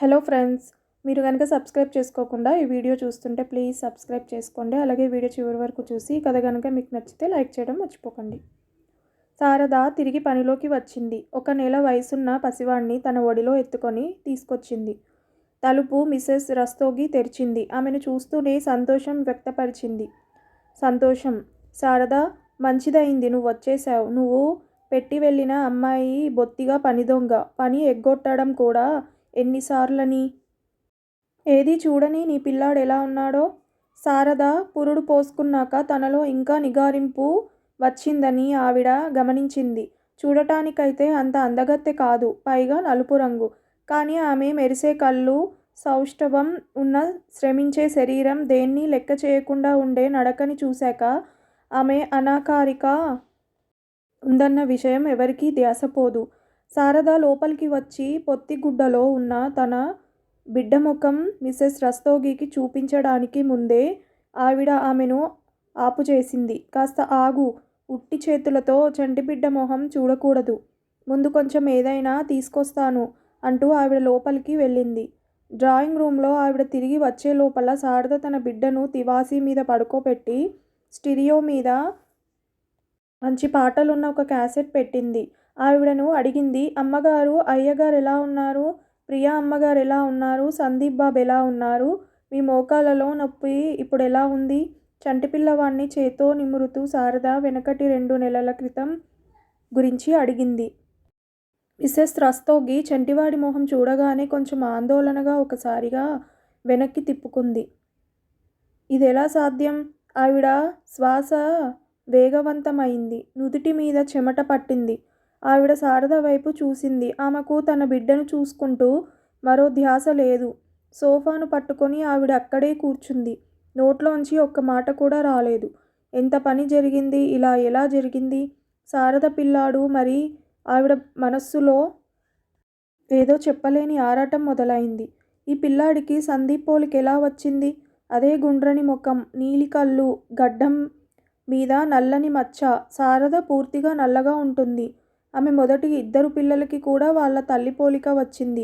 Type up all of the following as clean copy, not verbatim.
Hello friends, మీరు కనుక subscribe చేసుకోకుండా ఈ వీడియో చూస్తుంటే ప్లీజ్ సబ్స్క్రైబ్ చేసుకోండి. అలాగే వీడియో చివరి వరకు చూసి కథ కనుక మీకు నచ్చితే లైక్ చేయడం మర్చిపోకండి. శారద తిరిగి పనిలోకి వచ్చింది. 1 నెల వయసున్న పసివాణ్ణి తన ఒడిలో ఎత్తుకొని తీసుకొచ్చింది. తలుపు మిసెస్ రస్తోగి తెరిచింది. ఆమెను చూస్తూనే సంతోషం వ్యక్తపరిచింది. సంతోషం, శారద, మంచిదయింది నువ్వొచ్చేశావు. నువ్వు పెట్టి వెళ్ళిన అమ్మాయి బొత్తిగా పనిదొంగ. పని ఎగ్గొట్టడం కూడా ఎన్నిసార్లని? ఏదీ చూడని నీ పిల్లాడెలా ఉన్నాడో? శారద పురుడు పోసుకున్నాక తనలో ఇంకా నిగారింపు వచ్చిందని ఆవిడ గమనించింది. చూడటానికైతే అంత అందగత్తె కాదు, పైగా నలుపు రంగు. కానీ ఆమె మెరిసే కళ్ళు, సౌష్ఠవం ఉన్న శ్రమించే శరీరం, దేన్నీ లెక్క చేయకుండా ఉండే నడకని చూశాక ఆమె అనాకారిక ఉందన్న విషయం ఎవరికీ ధ్యాసపోదు. శారద లోపలికి వచ్చి పొత్తిగుడ్డలో ఉన్న తన బిడ్డ ముఖం మిసెస్ రస్తోగికి చూపించడానికి ముందే ఆవిడ ఆమెను ఆపుచేసింది. కాస్త ఆగు, ఉట్టి చేతులతో చంటిబిడ్డ మొహం చూడకూడదు. ముందు కొంచెం ఏదైనా తీసుకొస్తాను అంటూ ఆవిడ లోపలికి వెళ్ళింది. డ్రాయింగ్ రూంలో ఆవిడ తిరిగి వచ్చే లోపల శారద తన బిడ్డను తివాసీ మీద పడుకోబెట్టి స్టీరియో మీద మంచి పాటలున్న ఒక క్యాసెట్ పెట్టింది. ఆవిడను అడిగింది, అమ్మగారు, అయ్యగారు ఎలా ఉన్నారు? ప్రియా అమ్మగారు ఎలా ఉన్నారు? సందీప్ బాబు ఎలా ఉన్నారు? మీ మోకాళ్ళలో నొప్పి ఇప్పుడెలా ఉంది? చంటిపిల్లవాణ్ణి చేత్తో నిమురుతూ శారద వెనకటి 2 నెలల క్రితం గురించి అడిగింది. మిసెస్ రస్తోగి చంటివాడి మొహం చూడగానే కొంచెం ఆందోళనగా ఒకసారిగా వెనక్కి తిప్పుకుంది. ఇదెలా సాధ్యం? ఆవిడ శ్వాస వేగవంతమైంది. నుదిటి మీద చెమట పట్టింది. ఆవిడ శారద వైపు చూసింది. ఆమెకు తన బిడ్డను చూసుకుంటూ మరో ధ్యాస లేదు. సోఫాను పట్టుకొని ఆవిడ అక్కడే కూర్చుంది. నోట్లోంచి ఒక్క మాట కూడా రాలేదు. ఎంత పని జరిగింది? ఇలా ఎలా జరిగింది? శారద పిల్లాడు మరి? ఆవిడ మనస్సులో ఏదో చెప్పలేని ఆరాటం మొదలైంది. ఈ పిల్లాడికి సందీప్ పోలికెలా వచ్చింది? అదే గుండ్రని ముఖం, నీలి కళ్ళు, గడ్డం మీద నల్లని మచ్చ. శారద పూర్తిగా నల్లగా ఉంటుంది. ఆమె మొదటి 2 పిల్లలకి కూడా వాళ్ళ తల్లి పోలిక వచ్చింది.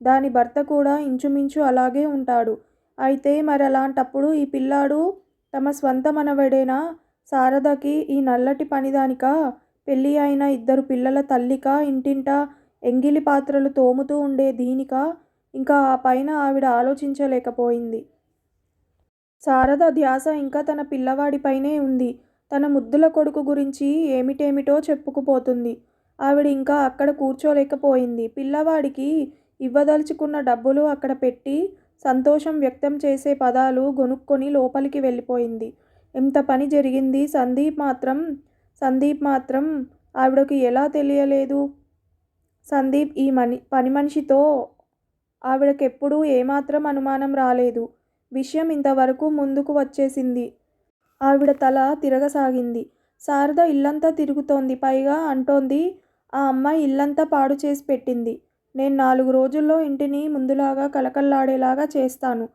దాని భర్త కూడా ఇంచుమించు అలాగే ఉంటాడు. అయితే మరలాంటప్పుడు ఈ పిల్లాడు తమ స్వంత మనవడేనా? శారదకి ఈ నల్లటి పనిదానికా? పెళ్ళి అయిన 2 పిల్లల తల్లికా? ఇంటింటా ఎంగిలి పాత్రలు తోముతూ ఉండే దీనికా? ఇంకా ఆ పైన ఆవిడ ఆలోచించలేకపోయింది. శారద ధ్యాస ఇంకా తన పిల్లవాడిపైనే ఉంది. తన ముద్దుల కొడుకు గురించి ఏమిటేమిటో చెప్పుకుపోతుంది. ఆవిడ ఇంకా అక్కడ కూర్చోలేకపోయింది. పిల్లవాడికి ఇవ్వదలుచుకున్న డబ్బులు అక్కడ పెట్టి సంతోషం వ్యక్తం చేసే పదాలు గొనుక్కొని లోపలికి వెళ్ళిపోయింది. ఎంత పని జరిగింది? సందీప్ మాత్రం ఆవిడకు ఎలా తెలియలేదు? సందీప్ ఈ పనిమనిషితో ఆవిడకెప్పుడూ ఏమాత్రం అనుమానం రాలేదు. విషయం ఇంతవరకు ముందుకు వచ్చేసింది. ఆవిడ తల తిరగసాగింది. శారద ఇల్లంతా తిరుగుతోంది. పైగా అంటోంది, ఆ అమ్మాయి ఇల్లంతా పాడు చేసి పెట్టింది. నేను 4 రోజుల్లో ఇంటిని ముందులాగా కళకళలాడేలాగా చేస్తాను.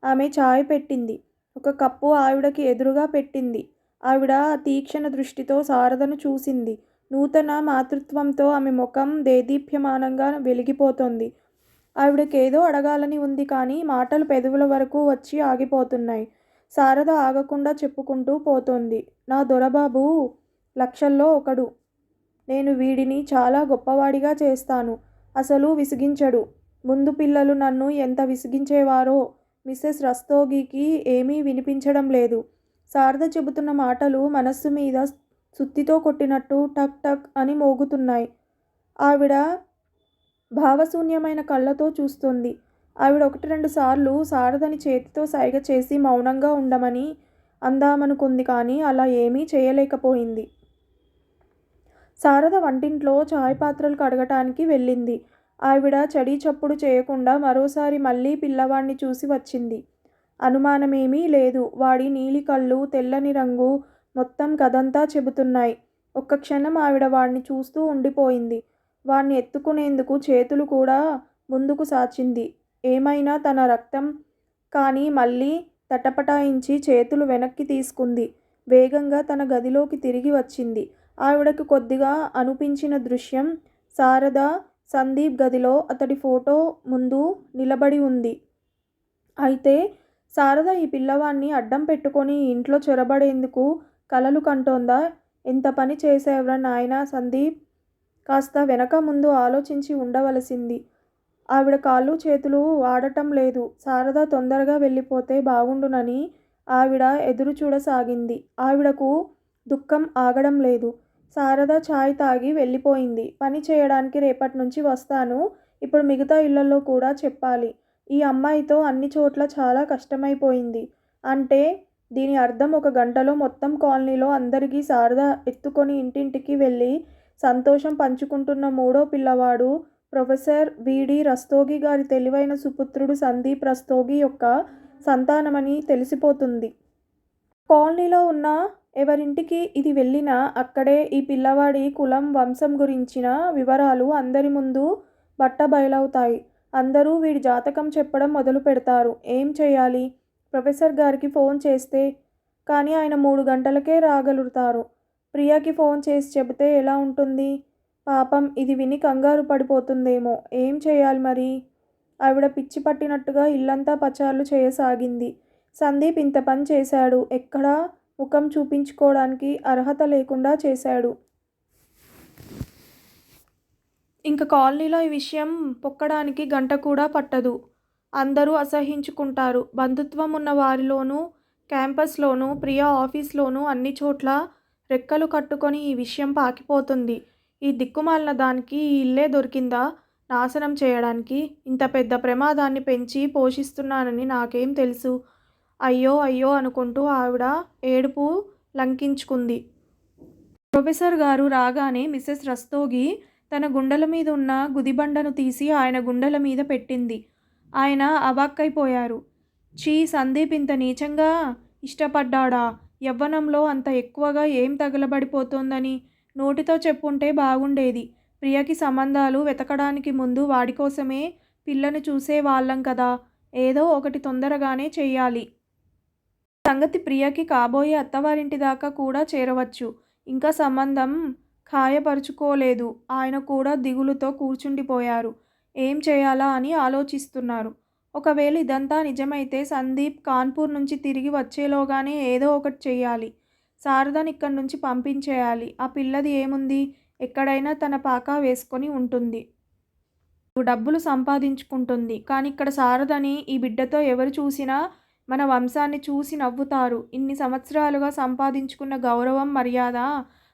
ఆమె చాయ్ పెట్టింది. ఒక కప్పు ఆవిడకి ఎదురుగా పెట్టింది. ఆవిడ తీక్షణ దృష్టితో శారదను చూసింది. నూతన మాతృత్వంతో ఆమె ముఖం దేదీప్యమానంగా వెలిగిపోతోంది. ఆవిడకేదో అడగాలని ఉంది కానీ మాటలు పెదవుల వరకు వచ్చి ఆగిపోతున్నాయి. శారద ఆగకుండా చెప్పుకుంటూ పోతోంది. నా దొరబాబు లక్షల్లో ఒకడు. నేను వీడిని చాలా గొప్పవాడిగా చేస్తాను. అసలు విసిగించడు. ముందు పిల్లలు నన్ను ఎంత విసిగించేవారో మిసెస్ రస్తోగికి ఏమీ వినిపించడం లేదు. శారద చెబుతున్న మాటలు మనస్సు మీద సుత్తితో కొట్టినట్టు టక్ టక్ అని మోగుతున్నాయి. ఆవిడ భావశూన్యమైన కళ్ళతో చూస్తోంది. ఆవిడ 1-2 సార్లు శారదని చేతితో సైగ చేసి మౌనంగా ఉండమని అందామనుకుంది కానీ అలా ఏమీ చేయలేకపోయింది. శారద వంటింట్లో చాయ్ పాత్రలు కడగటానికి వెళ్ళింది. ఆవిడ చడీ చప్పుడు చేయకుండా మరోసారి మళ్ళీ పిల్లవాణ్ణి చూసి వచ్చింది. అనుమానమేమీ లేదు. వాడి నీలి కళ్ళు, తెల్లని రంగు మొత్తం కథంతా చెబుతున్నాయి. ఒక్క క్షణం ఆవిడ వాణ్ణి చూస్తూ ఉండిపోయింది. వాణ్ణి ఎత్తుకునేందుకు చేతులు కూడా ముందుకు సాచింది. ఏమైనా తన రక్తం కానీ మళ్ళీ తటపటాయించి చేతులు వెనక్కి తీసుకుంది. వేగంగా తన గదిలోకి తిరిగి వచ్చింది. ఆవిడకు కొద్దిగా అనిపించిన దృశ్యం, శారద సందీప్ గదిలో అతడి ఫోటో ముందు నిలబడి ఉంది. అయితే శారద ఈ పిల్లవాణ్ణి అడ్డం పెట్టుకొని ఇంట్లో చొరబడేందుకు కలలు కంటోందా? ఎంత పని చేశావురా నాయనా సందీప్! కాస్త వెనక ముందు ఆలోచించి ఉండవలసింది. ఆవిడ కాళ్ళు చేతులు ఆడటం లేదు. శారద తొందరగా వెళ్ళిపోతే బాగుండునని ఆవిడ ఎదురు చూడసాగింది. ఆవిడకు దుఃఖం ఆగడం లేదు. శారద చాయ్ తాగి వెళ్ళిపోయింది. పని చేయడానికి రేపటి నుంచి వస్తాను. ఇప్పుడు మిగతా ఇళ్లలో కూడా చెప్పాలి. ఈ అమ్మాయితో అన్ని చోట్ల చాలా కష్టమైపోయింది. అంటే దీని అర్థం ఒక గంటలో మొత్తం కాలనీలో అందరికీ శారద ఎత్తుకొని ఇంటింటికి వెళ్ళి సంతోషం పంచుకుంటున్న మూడో పిల్లవాడు ప్రొఫెసర్ విడి రస్తోగి గారి తెలివైన సుపుత్రుడు సందీప్ రస్తోగి యొక్క సంతానమని తెలిసిపోతుంది. కాలనీలో ఉన్న ఎవరింటికి ఇది వెళ్ళినా అక్కడే ఈ పిల్లవాడి కులం వంశం గురించిన వివరాలు అందరి ముందు బట్టబయలవుతాయి. అందరూ వీడి జాతకం చెప్పడం మొదలు పెడతారు. ఏం చేయాలి? ప్రొఫెసర్ గారికి ఫోన్ చేస్తే కానీ ఆయన 3 గంటలకే రాగలుగుతారు. ప్రియకి ఫోన్ చేసి చెబితే ఎలా ఉంటుంది? పాపం ఇది విని కంగారు పడిపోతుందేమో. ఏం చేయాలి మరి? ఆవిడ పిచ్చి పట్టినట్టుగా ఇల్లంతా పచార్లు చేయసాగింది. సందీప్ ఇంత పని చేశాడు. ఎక్కడా ముఖం చూపించుకోవడానికి అర్హత లేకుండా చేశాడు. ఇంక కాలనీలో ఈ విషయం పొక్కడానికి గంట కూడా పట్టదు. అందరూ అసహ్యించుకుంటారు. బంధుత్వం ఉన్న వారిలోనూ, క్యాంపస్లోనూ, ప్రియ ఆఫీస్లోనూ అన్ని చోట్ల రెక్కలు కట్టుకొని ఈ విషయం పాకిపోతుంది. ఈ దిక్కుమాలిన దానికి ఈ ఇల్లే దొరికిందా నాశనం చేయడానికి? ఇంత పెద్ద ప్రమాదాన్ని పెంచి పోషిస్తున్నానని నాకేం తెలుసు? అయ్యో అయ్యో అనుకుంటూ ఆవిడ ఏడుపు లంకించుకుంది. ప్రొఫెసర్ గారు రాగానే మిసెస్ రస్తోగి తన గుండెల మీద ఉన్న గుదిబండను తీసి ఆయన గుండెల మీద పెట్టింది. ఆయన అవాక్కైపోయారు. ఛీ, సందీప్ ఇంత నీచంగా ఇష్టపడ్డాడా? యవ్వనంలో అంత ఎక్కువగా ఏం తగలబడిపోతోందని నోటితో చెప్పుంటే బాగుండేది. ప్రియకి సంబంధాలు వెతకడానికి ముందు వాడి కోసమే పిల్లను చూసేవాళ్ళం కదా. ఏదో ఒకటి తొందరగానే చెయ్యాలి. సంగతి ప్రియకి కాబోయే అత్తవారింటి దాకా కూడా చేరవచ్చు. ఇంకా సంబంధం ఖాయపరుచుకోలేదు. ఆయన కూడా దిగులుతో కూర్చుండిపోయారు. ఏం చేయాలా అని ఆలోచిస్తున్నారు. ఒకవేళ ఇదంతా నిజమైతే సందీప్ కాన్పూర్ నుంచి తిరిగి వచ్చేలోగానే ఏదో ఒకటి చెయ్యాలి. శారదని ఇక్కడి నుంచి పంపించేయాలి. ఆ పిల్లది ఏముంది? ఎక్కడైనా తన పాకా వేసుకొని ఉంటుంది. డబ్బులు సంపాదించుకుంటుంది. కానీ ఇక్కడ శారదని ఈ బిడ్డతో ఎవరు చూసినా మన వంశాన్ని చూసి నవ్వుతారు. ఇన్ని సంవత్సరాలుగా సంపాదించుకున్న గౌరవం, మర్యాద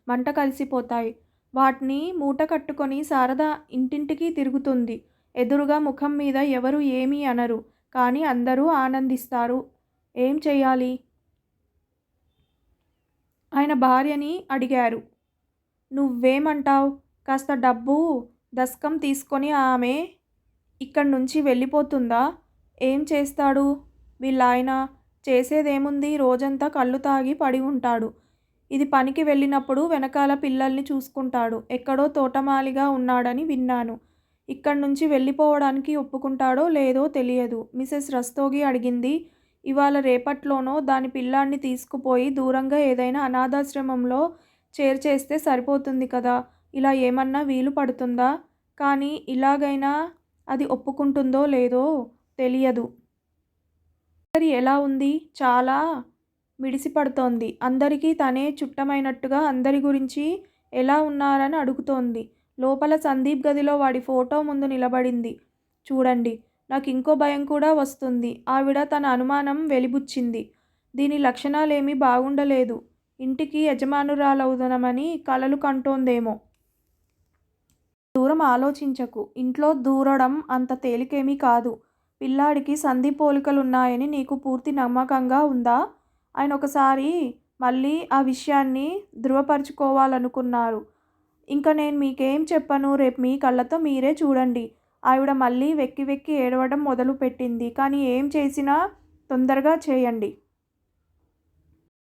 మంట కలిసిపోతాయి. వాటిని మూట కట్టుకొని శారద ఇంటింటికి తిరుగుతుంది. ఎదురుగా ముఖం మీద ఎవరు ఏమీ అనరు. కానీ అందరూ ఆనందిస్తారు. ఏం చెయ్యాలి? ఆయన భార్యని అడిగారు. నువ్వేమంటావ్? కాస్త డబ్బు దస్కం తీసుకొని ఆమె ఇక్కడి నుంచి వెళ్ళిపోతుందా? ఏం చేస్తాడు వీళ్ళాయన? చేసేదేముంది? రోజంతా కళ్ళు తాగి పడి ఉంటాడు. ఇది పనికి వెళ్ళినప్పుడు వెనకాల పిల్లల్ని చూసుకుంటాడు. ఎక్కడో తోటమాలిగా ఉన్నాడని విన్నాను. ఇక్కడి నుంచి వెళ్ళిపోవడానికి ఒప్పుకుంటాడో లేదో తెలియదు. మిసెస్ రస్తోగి అడిగింది. ఇవాళ రేపట్లోనో దాని పిల్లాన్ని తీసుకుపోయి దూరంగా ఏదైనా అనాథాశ్రమంలో చేర్చేస్తే సరిపోతుంది కదా. ఇలా ఏమన్నా వీలు పడుతుందా? కానీ ఇలాగైనా అది ఒప్పుకుంటుందో లేదో తెలియదు. మరి ఎలా ఉంది? చాలా మిడిసిపడుతోంది. అందరికీ తనే చుట్టమైనట్టుగా అందరి గురించి ఎలా ఉన్నారని అడుగుతోంది. లోపల సందీప్ గదిలో వాడి ఫోటో ముందు నిలబడింది. చూడండి, నాకు ఇంకో భయం కూడా వస్తుంది. ఆవిడ తన అనుమానం వెలిబుచ్చింది. దీని లక్షణాలేమీ బాగుండలేదు. ఇంటికి యజమానురాలవుదామని కలలు కంటోందేమో. దూరం ఆలోచించకు. ఇంట్లో దూరడం అంత తేలికేమీ కాదు. పిల్లాడికి సందీప్ పోలికలున్నాయని నీకు పూర్తి నమ్మకంగా ఉందా? ఆయన ఒకసారి మళ్ళీ ఆ విషయాన్ని ధృవపరుచుకోవాలనుకున్నారు. ఇంక నేను మీకేం చెప్పను. రేపు మీ కళ్ళతో మీరే చూడండి. ఆవిడ మళ్ళీ వెక్కి వెక్కి ఏడవడం మొదలుపెట్టింది. కానీ ఏం చేసినా తొందరగా చేయండి.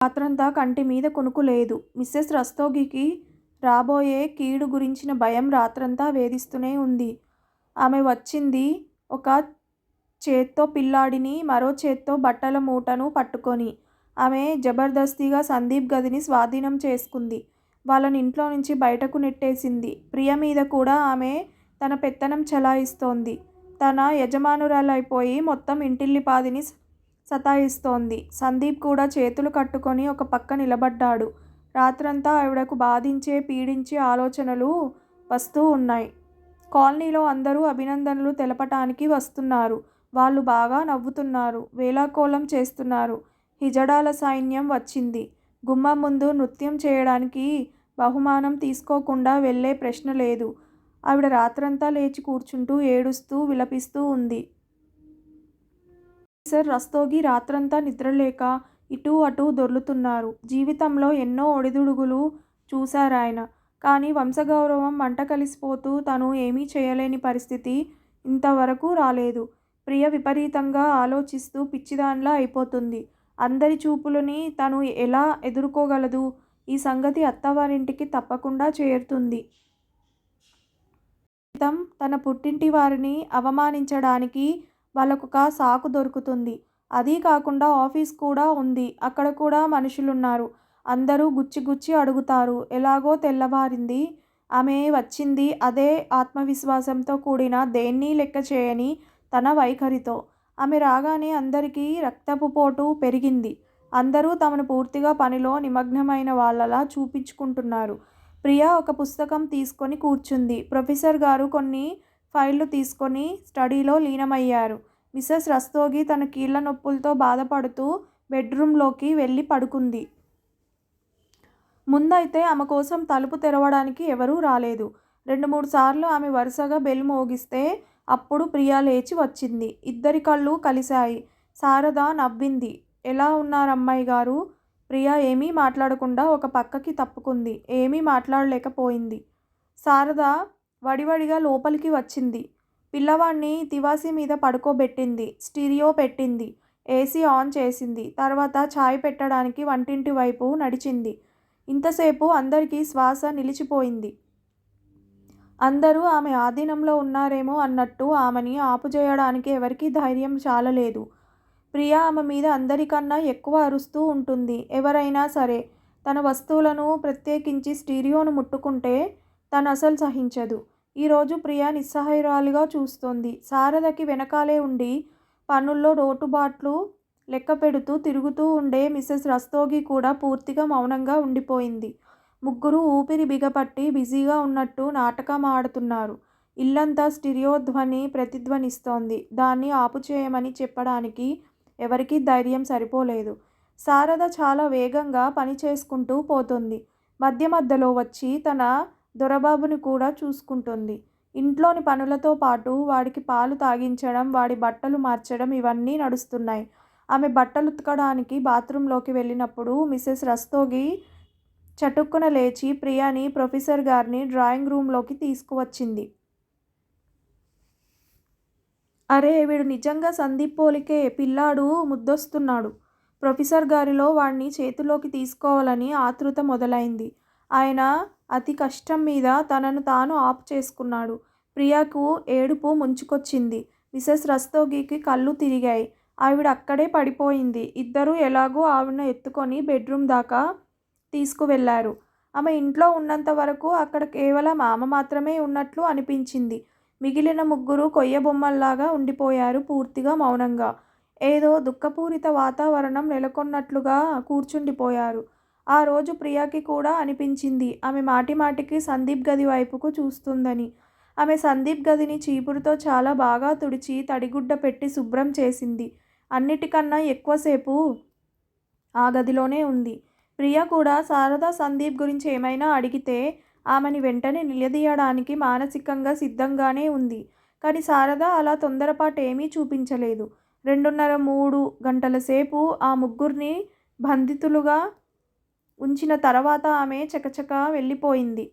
రాత్రంతా కంటి మీద కునుకు లేదు. మిస్సెస్ రస్తోగికి రాబోయే కీడు గురించిన భయం రాత్రంతా వేధిస్తూనే ఉంది. ఆమె వచ్చింది ఒక చేత్తో పిల్లాడిని, మరో చేత్తో బట్టల మూటను పట్టుకొని. ఆమె జబర్దస్తిగా సందీప్ గదిని స్వాధీనం చేసుకుంది. వాళ్ళని ఇంట్లో నుంచి బయటకు నెట్టేసింది. ప్రియ మీద కూడా ఆమె తన పెత్తనం చెలాయిస్తోంది. తన యజమానురాలైపోయి మొత్తం ఇంటిల్లిపాదిని సతాయిస్తోంది. సందీప్ కూడా చేతులు కట్టుకొని ఒక పక్క నిలబడ్డాడు. రాత్రంతా ఆవిడకు బాధించే పీడించే ఆలోచనలు వస్తూ ఉన్నాయి. కాలనీలో అందరూ అభినందనలు తెలపటానికి వస్తున్నారు. వాళ్ళు బాగా నవ్వుతున్నారు, వేళాకోళం చేస్తున్నారు. హిజడాల సైన్యం వచ్చింది. గుమ్మం ముందు నృత్యం చేయడానికి బహుమానం తీసుకోకుండా వెళ్ళే ప్రశ్న లేదు. ఆవిడ రాత్రంతా లేచి కూర్చుంటూ ఏడుస్తూ విలపిస్తూ ఉంది. ప్రొఫెసర్ రస్తోగి రాత్రంతా నిద్రలేక ఇటూ అటూ దొర్లుతున్నారు. జీవితంలో ఎన్నో ఒడిదుడుగులు చూశారాయన. కానీ వంశగౌరవం మంట కలిసిపోతూ తను ఏమీ చేయలేని పరిస్థితి ఇంతవరకు రాలేదు. ప్రియ విపరీతంగా ఆలోచిస్తూ పిచ్చిదానిలా అయిపోతుంది. అందరి చూపులని తను ఎలా ఎదుర్కోగలదు? ఈ సంగతి అత్తవారింటికి తప్పకుండా చేరుతుంది. తన పుట్టింటి వారిని అవమానించడానికి వాళ్ళకొక సాకు దొరుకుతుంది. అదీ కాకుండా ఆఫీస్ కూడా ఉంది. అక్కడ కూడా మనుషులున్నారు. అందరూ గుచ్చి గుచ్చి అడుగుతారు. ఎలాగో తెల్లవారింది. ఆమె వచ్చింది అదే ఆత్మవిశ్వాసంతో కూడిన దేన్నీ లెక్క చేయని తన వైఖరితో. ఆమె రాగానే అందరికీ రక్తపు పోటు పెరిగింది. అందరూ తమను పూర్తిగా పనిలో నిమగ్నమైన వాళ్ళలా చూపించుకుంటున్నారు. ప్రియా ఒక పుస్తకం తీసుకొని కూర్చుంది. ప్రొఫెసర్ గారు కొన్ని ఫైళ్లు తీసుకొని స్టడీలో లీనమయ్యారు. మిసెస్ రస్తోగి తన కీళ్ల నొప్పులతో బాధపడుతూ బెడ్రూంలోకి వెళ్ళి పడుకుంది. ముందైతే ఆమె కోసం తలుపు తెరవడానికి ఎవరూ రాలేదు. 2-3 సార్లు ఆమె వరుసగా బెల్ మోగిస్తే అప్పుడు ప్రియా లేచి వచ్చింది. ఇద్దరి కళ్ళు కలిశాయి. శారద నవ్వింది. ఎలా ఉన్నారమ్మాయి గారు? ప్రియా ఏమీ మాట్లాడకుండా ఒక పక్కకి తప్పుకుంది. ఏమీ మాట్లాడలేకపోయింది. శారద వడివడిగా లోపలికి వచ్చింది. పిల్లవాణ్ణి తివాసీ మీద పడుకోబెట్టింది. స్టీరియో పెట్టింది. ఏసీ ఆన్ చేసింది. తర్వాత ఛాయ్ పెట్టడానికి వంటింటి వైపు నడిచింది. ఇంతసేపు అందరికీ శ్వాస నిలిచిపోయింది. అందరూ ఆమె ఆధీనంలో ఉన్నారేమో అన్నట్టు ఆమెని ఆపుచేయడానికి ఎవరికీ ధైర్యం చాలలేదు. ప్రియా ఆమె మీద అందరికన్నా ఎక్కువ అరుస్తూ ఉంటుంది. ఎవరైనా సరే తన వస్తువులను, ప్రత్యేకించి స్టీరియోను ముట్టుకుంటే తను అసలు సహించదు. ఈరోజు ప్రియా నిస్సహాయురాలిగా చూస్తోంది. శారదకి వెనకాలే ఉండి పనుల్లో లోటుబాట్లు లెక్క పెడుతూ తిరుగుతూ ఉండే మిసెస్ రస్తోగి కూడా పూర్తిగా మౌనంగా ఉండిపోయింది. ముగ్గురు ఊపిరి బిగపట్టి బిజీగా ఉన్నట్టు నాటకం ఆడుతున్నారు. ఇల్లంతా స్టీరియో ధ్వని ప్రతిధ్వనిస్తోంది. దాన్ని ఆపుచేయమని చెప్పడానికి ఎవరికీ ధైర్యం సరిపోలేదు. శారద చాలా వేగంగా పని చేసుకుంటూ పోతుంది. మధ్య మధ్యలో వచ్చి తన దొరబాబుని కూడా చూసుకుంటుంది. ఇంట్లోని పనులతో పాటు వాడికి పాలు తాగించడం, వాడి బట్టలు మార్చడం ఇవన్నీ నడుస్తున్నాయి. ఆమె బట్టలు ఉతకడానికి బాత్రూంలోకి వెళ్ళినప్పుడు మిసెస్ రస్తోగి చటుక్కున లేచి ప్రియాని, ప్రొఫెసర్ గారిని డ్రాయింగ్ రూంలోకి తీసుకువచ్చింది. అరే, వీడు నిజంగా సందీప్ పోలికే. పిల్లాడు ముద్దొస్తున్నాడు. ప్రొఫెసర్ గారిలో వాణ్ణి చేతిలోకి తీసుకోవాలని ఆతృత మొదలైంది. ఆయన అతి కష్టం మీద తనను తాను ఆపు చేసుకున్నాడు. ప్రియాకు ఏడుపు ముంచుకొచ్చింది. మిసెస్ రస్తోగికి కళ్ళు తిరిగాయి. ఆవిడ అక్కడే పడిపోయింది. ఇద్దరూ ఎలాగో ఆవిడను ఎత్తుకొని బెడ్రూమ్ దాకా తీసుకువెళ్లారు. ఆమె ఇంట్లో ఉన్నంత వరకు అక్కడ కేవలం ఆమె మాత్రమే ఉన్నట్లు అనిపించింది. మిగిలిన ముగ్గురు కొయ్యబొమ్మల్లాగా ఉండిపోయారు, పూర్తిగా మౌనంగా. ఏదో దుఃఖపూరిత వాతావరణం నెలకొన్నట్లుగా కూర్చుండిపోయారు. ఆ రోజు ప్రియాకి కూడా అనిపించింది ఆమె మాటిమాటికి సందీప్ గది వైపుకు చూస్తుందని. ఆమె సందీప్ గదిని చీపురుతో చాలా బాగా తుడిచి తడిగుడ్డ పెట్టి శుభ్రం చేసింది. అన్నిటికన్నా ఎక్కువసేపు ఆ గదిలోనే ఉంది. ప్రియ కూడా శారద సందీప్ గురించి ఏమైనా అడిగితే ఆమెని వెంటనే నిలదీయడానికి మానసికంగా సిద్ధంగానే ఉంది. కానీ శారద అలా తొందరపాటు ఏమీ చూపించలేదు. 2:30-3 గంటల సేపు ఆ ముగ్గురిని బంధితులుగా ఉంచిన తర్వాత ఆమె చకచకా వెళ్ళిపోయింది.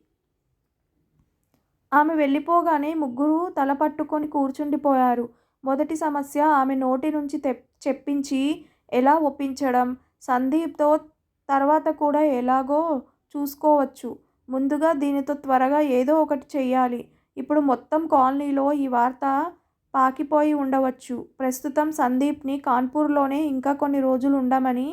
ఆమె వెళ్ళిపోగానే ముగ్గురు తల పట్టుకొని కూర్చుండిపోయారు. మొదటి సమస్య ఆమె నోటి నుంచి చెప్పించి ఎలా ఒప్పించడం. సందీప్తో తర్వాత కూడా ఎలాగో చూసుకోవచ్చు. ముందుగా దీనితో త్వరగా ఏదో ఒకటి చెయ్యాలి. ఇప్పుడు మొత్తం కాలనీలో ఈ వార్త పాకిపోయి ఉండవచ్చు. ప్రస్తుతం సందీప్ని కాన్పూర్లోనే ఇంకా కొన్ని రోజులు ఉండమని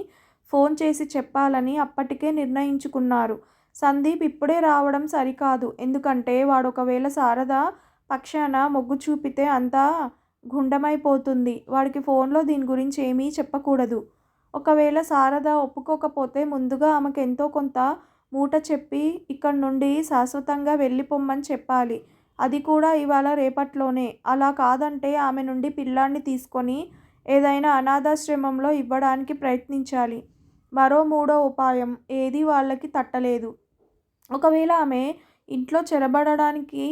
ఫోన్ చేసి చెప్పాలని అప్పటికే నిర్ణయించుకున్నారు. సందీప్ ఇప్పుడే రావడం సరికాదు. ఎందుకంటే వాడు ఒకవేళ శారద పక్షాన మొగ్గు చూపితే అంతా గుండమైపోతుంది. వాడికి ఫోన్లో దీని గురించి ఏమీ చెప్పకూడదు. ఒకవేళ శారద ఒప్పుకోకపోతే ముందుగా ఆమెకు ఎంతో కొంత మూట చెప్పి ఇక్కడి నుండి శాశ్వతంగా వెళ్ళిపొమ్మని చెప్పాలి. అది కూడా ఇవాళ రేపట్లోనే. అలా కాదంటే ఆమె నుండి పిల్లాడిని తీసుకొని ఏదైనా అనాథాశ్రమంలో ఇవ్వడానికి ప్రయత్నించాలి. మరో మూడో ఉపాయం ఏదీ వాళ్ళకి తట్టలేదు. ఒకవేళ ఆమె ఇంట్లో చెరబడడానికి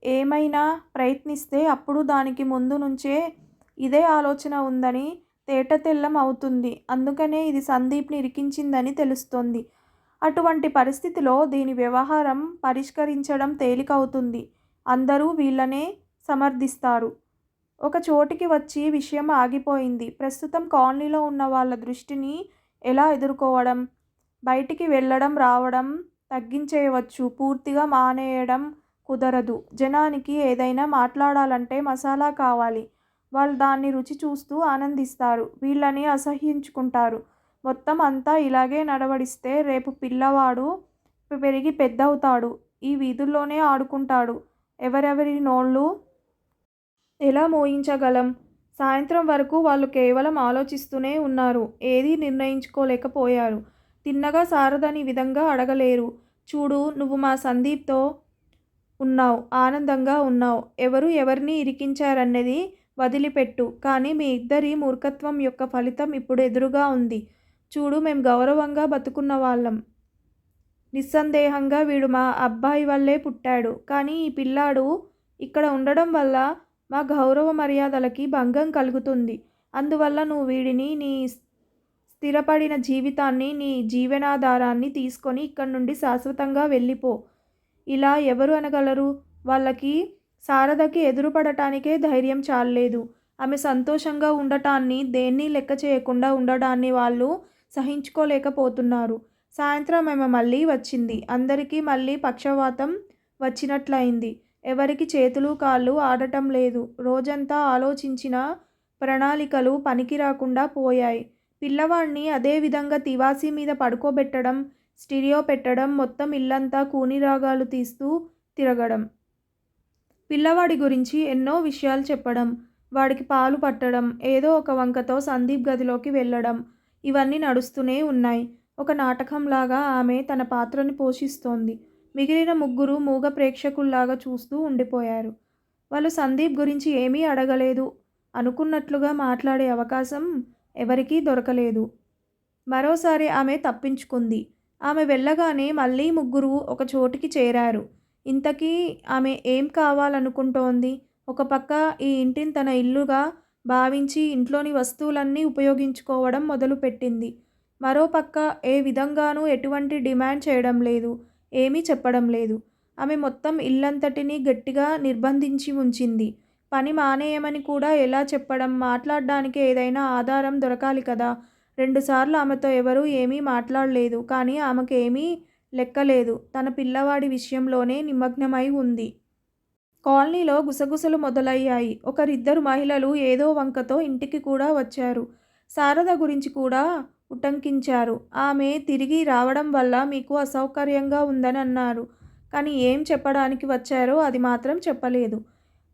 ఏమైనా ప్రయత్నిస్తే అప్పుడు దానికి ముందు నుంచే ఇదే ఆలోచన ఉందని తేటతెల్లం అవుతుంది. అందుకనే ఇది సందీప్ని ఇరికించిందని తెలుస్తోంది. అటువంటి పరిస్థితిలో దీని వ్యవహారం పరిష్కరించడం తేలికవుతుంది. అందరూ వీళ్ళనే సమర్థిస్తారు. ఒక చోటికి వచ్చి విషయం ఆగిపోయింది. ప్రస్తుతం కాలనీలో ఉన్న వాళ్ళ దృష్టిని ఎలా ఎదుర్కోవడం? బయటికి వెళ్ళడం రావడం తగ్గించేయవచ్చు. పూర్తిగా మానేయడం కుదరదు. జనానికి ఏదైనా మాట్లాడాలంటే మసాలా కావాలి. వాళ్ళు దాన్ని రుచి చూస్తూ ఆనందిస్తారు. వీళ్ళని అసహ్యించుకుంటారు. మొత్తం అంతా ఇలాగే నడవడిస్తే రేపు పిల్లవాడు పెరిగి పెద్దవుతాడు. ఈ వీధుల్లోనే ఆడుకుంటాడు. ఎవరెవరి నోళ్ళు ఎలా మోయించగలం? సాయంత్రం వరకు వాళ్ళు కేవలం ఆలోచిస్తూనే ఉన్నారు. ఏదీ నిర్ణయించుకోలేకపోయారు. తిన్నగా శారదని విధంగా అడగలేరు. చూడు, నువ్వు మా సందీప్తో ఉన్నావు, ఆనందంగా ఉన్నావు. ఎవరు ఎవరిని ఇరికించారన్నది వదిలిపెట్టు. కానీ మీ ఇద్దరి మూర్ఖత్వం యొక్క ఫలితం ఇప్పుడు ఎదురుగా ఉంది. చూడు, మేం గౌరవంగా బతుకున్న వాళ్ళం. నిస్సందేహంగా వీడు మా అబ్బాయి వల్లే పుట్టాడు. కానీ ఈ పిల్లాడు ఇక్కడ ఉండడం వల్ల మా గౌరవ మర్యాదలకి భంగం కలుగుతుంది. అందువల్ల నువ్వు వీడిని నీ స్థిరపడిన జీవితాన్ని, నీ జీవనాధారాన్ని తీసుకొని ఇక్కడి నుండి శాశ్వతంగా వెళ్ళిపో. ఇలా ఎవరు అనగలరు? వాళ్ళకి శారదకి ఎదురుపడటానికే ధైర్యం చాలలేదు. ఆమె సంతోషంగా ఉండటాన్ని, దేన్ని లెక్క చేయకుండా ఉండడాన్ని వాళ్ళు సహించుకోలేకపోతున్నారు. సాయంత్రం ఆమె మళ్ళీ వచ్చింది. అందరికీ మళ్ళీ పక్షవాతం వచ్చినట్లయింది. ఎవరికి చేతులు కాళ్ళు ఆడటం లేదు. రోజంతా ఆలోచించిన ప్రణాళికలు పనికి రాకుండా పోయాయి. పిల్లవాడిని అదే విధంగా తివాసీ మీద పడుకోబెట్టడం, స్టీరియో పెట్టడం, మొత్తం ఇల్లంతా కూనిరాగాలు తీస్తూ తిరగడం. పిల్లవాడి గురించి ఎన్నో విషయాలు చెప్పడం, వాడికి పాలు పట్టడం, ఏదో ఒక వంకతో సందీప్ గదిలోకి వెళ్ళడం, ఇవన్నీ నడుస్తూనే ఉన్నాయి. ఒక నాటకంలాగా ఆమె తన పాత్రని పోషిస్తోంది. మిగిలిన ముగ్గురు మూగ ప్రేక్షకుల్లాగా చూస్తూ ఉండిపోయారు. వాళ్ళు సందీప్ గురించి ఏమీ అడగలేదు. అనుకున్నట్లుగా మాట్లాడే అవకాశం ఎవరికీ దొరకలేదు. మరోసారి ఆమె తప్పించుకుంది. ఆమె వెళ్ళగానే మళ్ళీ ముగ్గురు ఒక చోటికి చేరారు. ఇంతకీ ఆమె ఏం కావాలనుకుంటోంది? ఒక పక్క ఈ ఇంటిని తన ఇల్లుగా భావించి ఇంట్లోని వస్తువులన్నీ ఉపయోగించుకోవడం మొదలుపెట్టింది. మరోపక్క ఏ విధంగానూ ఎటువంటి డిమాండ్ చేయడం లేదు, ఏమీ చెప్పడం లేదు. ఆమె మొత్తం ఇల్లంతటినీ గట్టిగా నిర్బంధించి ఉంచింది. పని మానేయమని కూడా ఎలా చెప్పడం? మాట్లాడడానికి ఏదైనా ఆధారం దొరకాలి కదా. 2 సార్లు ఆమెతో ఎవరూ ఏమీ మాట్లాడలేదు. కానీ ఆమెకు ఏమీ లెక్కలేదు. తన పిల్లవాడి విషయంలోనే నిమగ్నమై ఉంది. కాలనీలో గుసగుసలు మొదలయ్యాయి. ఒకరిద్దరు మహిళలు ఏదో వంకతో ఇంటికి కూడా వచ్చారు. శారద గురించి కూడా ఉటంకించారు. ఆమె తిరిగి రావడం వల్ల మీకు అసౌకర్యంగా ఉందని అన్నారు. కానీ ఏం చెప్పడానికి వచ్చారో అది మాత్రం చెప్పలేదు.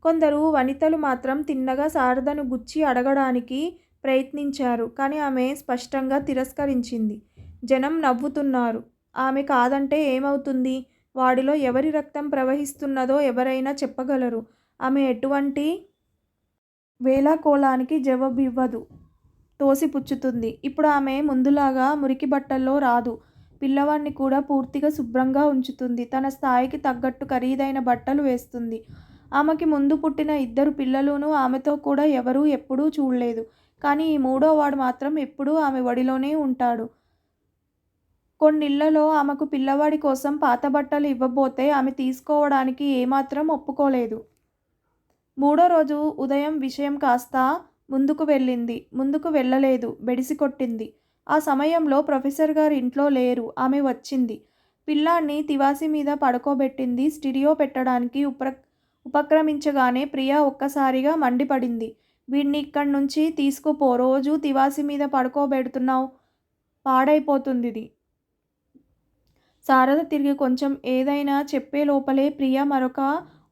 కొందరు వనితలు మాత్రం తిన్నగా శారదను గుచ్చి అడగడానికి ప్రయత్నించారు. కానీ ఆమె స్పష్టంగా తిరస్కరించింది. జనం నవ్వుతున్నారు. ఆమె కాదంటే ఏమవుతుంది? వాడిలో ఎవరి రక్తం ప్రవహిస్తున్నదో ఎవరైనా చెప్పగలరు. ఆమె ఎటువంటి వేళాకోళానికి జవాబివ్వదు. తోసిపుచ్చుతుంది. ఇప్పుడు ఆమె ముందులాగా మురికి బట్టల్లో రాదు. పిల్లవాడిని కూడా పూర్తిగా శుభ్రంగా ఉంచుతుంది. తన స్థాయికి తగ్గట్టు ఖరీదైన బట్టలు వేస్తుంది. ఆమెకి ముందు పుట్టిన 2 పిల్లలును ఆమెతో కూడా ఎవరూ ఎప్పుడూ చూడలేదు. కానీ ఈ మూడోవాడు మాత్రం ఎప్పుడూ ఆమె ఒడిలోనే ఉంటాడు. కొన్నిళ్లలో ఆమెకు పిల్లవాడి కోసం పాత బట్టలు ఇవ్వబోతే ఆమె తీసుకోవడానికి ఏమాత్రం ఒప్పుకోలేదు. 3వ రోజు ఉదయం విషయం కాస్త ముందుకు వెళ్ళింది. ముందుకు వెళ్ళలేదు, బెడిసికొట్టింది. ఆ సమయంలో ప్రొఫెసర్ గారు ఇంట్లో లేరు. ఆమె వచ్చింది. పిల్లాన్ని తివాసీ మీద పడుకోబెట్టింది. స్టీరియో పెట్టడానికి ఉపక్రమించగానే ప్రియా ఒక్కసారిగా మండిపడింది. వీడిని ఇక్కడి నుంచి తీసుకుపో. రోజు తివాసీ మీద పడుకోబెడుతున్నావు. పాడైపోతుందిది. శారద తిరిగి కొంచెం ఏదైనా చెప్పే లోపలే ప్రియ మరొక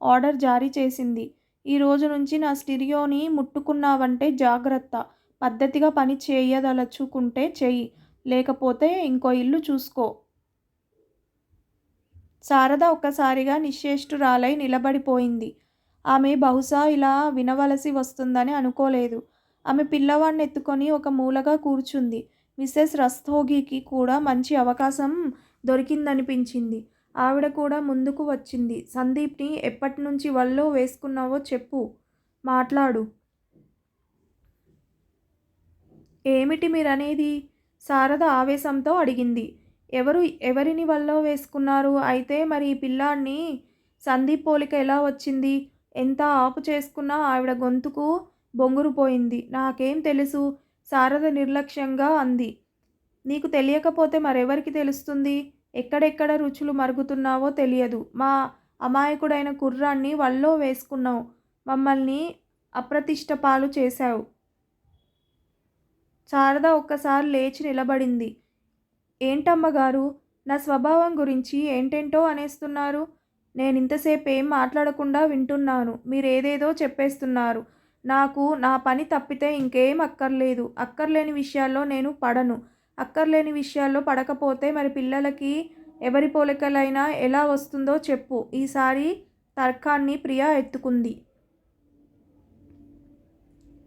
ఆర్డర్ జారీ చేసింది. ఈ రోజు నుంచి నా స్టీరియోని ముట్టుకున్నావంటే జాగ్రత్త. పద్ధతిగా పని చేయదలుచుకుంటే చెయ్యి. లేకపోతే ఇంకో ఇల్లు చూసుకో. శారద ఒక్కసారిగా నిశ్చేష్టురాలై నిలబడిపోయింది. ఆమె బహుశా ఇలా వినవలసి వస్తుందని అనుకోలేదు. ఆమె పిల్లవాణ్ణెత్తుకొని ఒక మూలగా కూర్చుంది. మిసెస్ రస్తోగికి కూడా మంచి అవకాశం దొరికిందనిపించింది. ఆవిడ కూడా ముందుకు వచ్చింది. సందీప్ని ఎప్పటినుంచి వల్లో వేసుకున్నావో చెప్పు. మాట్లాడు. ఏమిటి మీరనేది? శారద ఆవేశంతో అడిగింది. ఎవరిని వల్లో వేసుకున్నారు? అయితే మరి ఈ పిల్లాడ్ని సందీప్ పోలిక ఎలా వచ్చింది? ఎంత ఆపు చేసుకున్నా ఆవిడ గొంతుకు బొంగురుపోయింది. నాకేం తెలుసు? శారద నిర్లక్ష్యంగా అంది. నీకు తెలియకపోతే మరెవరికి తెలుస్తుంది? ఎక్కడెక్కడ రుచులు మరుగుతున్నావో తెలియదు. మా అమాయకుడైన కుర్రాన్ని వల్లో వేసుకున్నావు. మమ్మల్ని అప్రతిష్ట పాలు చేశావు. శారద ఒక్కసారి లేచి నిలబడింది. ఏంటమ్మగారు, నా స్వభావం గురించి ఏంటేంటో అనేస్తున్నారు. నేనింతసేపు ఏం మాట్లాడకుండా వింటున్నాను. మీరేదేదో చెప్పేస్తున్నారు. నాకు నా పని తప్పితే ఇంకేం అక్కర్లేదు. అక్కర్లేని విషయాల్లో నేను పడను. అక్కర్లేని విషయాల్లో పడకపోతే మరి పిల్లలకి ఎవరి పోలికలైనా ఎలా వస్తుందో చెప్పు. ఈసారి తర్కాన్ని ప్రియా ఎత్తుకుంది.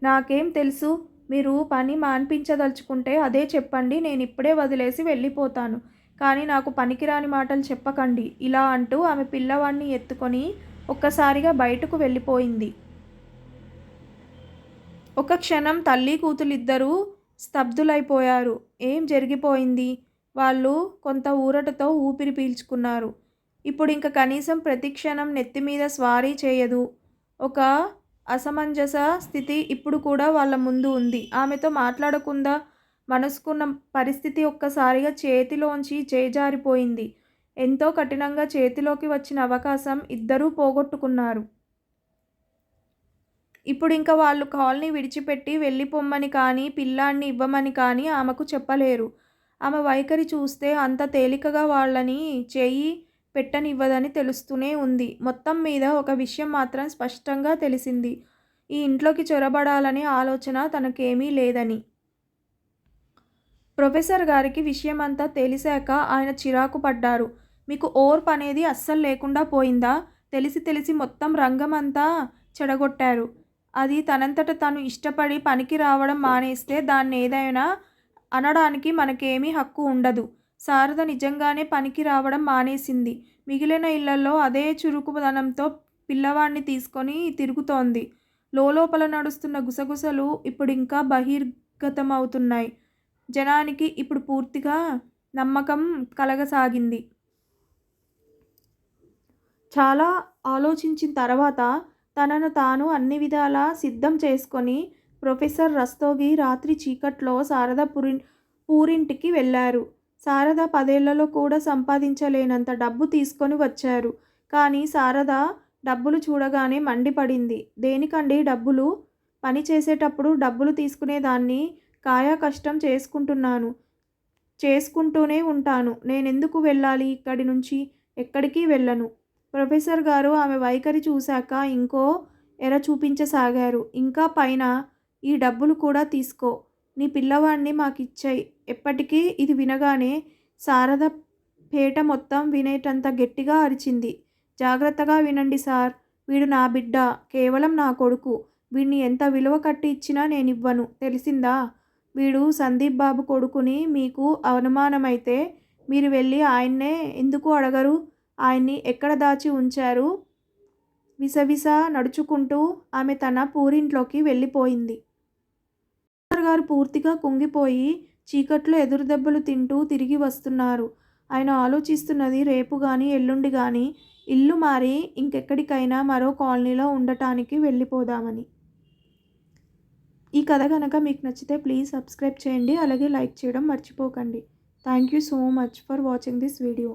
నాకేం తెలుసు? మీరు పని మాన్పించదలుచుకుంటే అదే చెప్పండి. నేనిప్పుడే వదిలేసి వెళ్ళిపోతాను. కానీ నాకు పనికిరాని మాటలు చెప్పకండి. ఇలా అంటూ ఆమె పిల్లవాణ్ణి ఎత్తుకొని ఒక్కసారిగా బయటకు వెళ్ళిపోయింది. ఒక క్షణం తల్లి కూతులిద్దరూ స్తబ్దులైపోయారు. ఏం జరిగిపోయింది? వాళ్ళు కొంత ఊరటతో ఊపిరి పీల్చుకున్నారు. ఇప్పుడింక కనీసం ప్రతిక్షణం నెత్తిమీద స్వారీ చేయదు. ఒక అసమంజస స్థితి ఇప్పుడు కూడా వాళ్ళ ముందు ఉంది. ఆమెతో మాట్లాడకుండా మనసుకున్న పరిస్థితి ఒక్కసారిగా చేతిలోంచి చేజారిపోయింది. ఎంతో కఠినంగా చేతిలోకి వచ్చిన అవకాశం ఇద్దరూ పోగొట్టుకున్నారు. ఇప్పుడింక వాళ్ళు కాలనీ విడిచిపెట్టి వెళ్ళిపొమ్మని కానీ, పిల్లాడ్ని ఇవ్వమని కానీ ఆమెకు చెప్పలేరు. ఆమె వైఖరి చూస్తే అంత తేలికగా వాళ్ళని చేయి పెట్టనివ్వదని తెలుస్తూనే ఉంది. మొత్తం మీద ఒక విషయం మాత్రం స్పష్టంగా తెలిసింది. ఈ ఇంట్లోకి చొరబడాలనే ఆలోచన తనకేమీ లేదని. ప్రొఫెసర్ గారికి విషయమంతా తెలిసాక ఆయన చిరాకు పడ్డారు. మీకు ఓర్పు అనేది అస్సలు లేకుండా పోయిందా? తెలిసి మొత్తం రంగమంతా చెడగొట్టారు. అది తనంతట తను ఇష్టపడి పనికి రావడం మానేస్తే దాన్నేదైనా అనడానికి మనకేమీ హక్కు ఉండదు. శారద నిజంగానే పనికి రావడం మానేసింది. మిగిలిన ఇళ్లలో అదే చురుకుదనంతో పిల్లవాణ్ణి తీసుకొని తిరుగుతోంది. లోలోపల నడుస్తున్న గుసగుసలు ఇప్పుడింకా బహిర్గతమవుతున్నాయి. జనానికి ఇప్పుడు పూర్తిగా నమ్మకం కలగసాగింది. చాలా ఆలోచించిన తర్వాత తనను తాను అన్ని విధాలా సిద్ధం చేసుకొని ప్రొఫెసర్ రస్తోగి రాత్రి చీకట్లో శారద పూరింటికి వెళ్ళారు. శారద 10 ఏళ్లలో కూడా సంపాదించలేనంత డబ్బు తీసుకొని వచ్చారు. కానీ శారద డబ్బులు చూడగానే మండిపడింది. దేనికండి డబ్బులు? పని చేసేటప్పుడు డబ్బులు తీసుకునేదాన్ని. కాయా కష్టం చేసుకుంటూనే ఉంటాను. నేనెందుకు వెళ్ళాలి ఇక్కడి నుంచి? ఎక్కడికి వెళ్ళను. ప్రొఫెసర్ గారు ఆమె వైఖరి చూశాక ఇంకో ఎర చూపించసాగారు. ఇంకా పైన ఈ డబ్బులు కూడా తీసుకో. నీ పిల్లవాణ్ణి మాకిచ్చేయ్. ఎప్పటికీ ఇది వినగానే శారద పేట మొత్తం వినేటంత గట్టిగా అరిచింది. జాగ్రత్తగా వినండి సార్. వీడు నా బిడ్డ. కేవలం నా కొడుకు. వీణ్ణి ఎంత విలువ కట్టి ఇచ్చినా నేనివ్వను. తెలిసిందా? వీడు సందీప్ బాబు కొడుకుని మీకు అనుమానమైతే మీరు వెళ్ళి ఆయన్నే ఎందుకు అడగరు? ఆయన్ని ఎక్కడ దాచి ఉంచారు? విసవిస నడుచుకుంటూ ఆమె తన పూరింట్లోకి వెళ్ళిపోయింది. ప్రొఫెసర్ గారు పూర్తిగా కుంగిపోయి చీకట్లో ఎదురుదెబ్బలు తింటూ తిరిగి వస్తున్నారు. ఆయన ఆలోచిస్తున్నది రేపు కానీ ఎల్లుండి కానీ ఇల్లు మారి ఇంకెక్కడికైనా మరో కాలనీలో ఉండటానికి వెళ్ళిపోదామని. ఈ కథ కనుక మీకు నచ్చితే ప్లీజ్ సబ్స్క్రైబ్ చేయండి. అలాగే లైక్ చేయడం మర్చిపోకండి. Thank you so much for watching this video.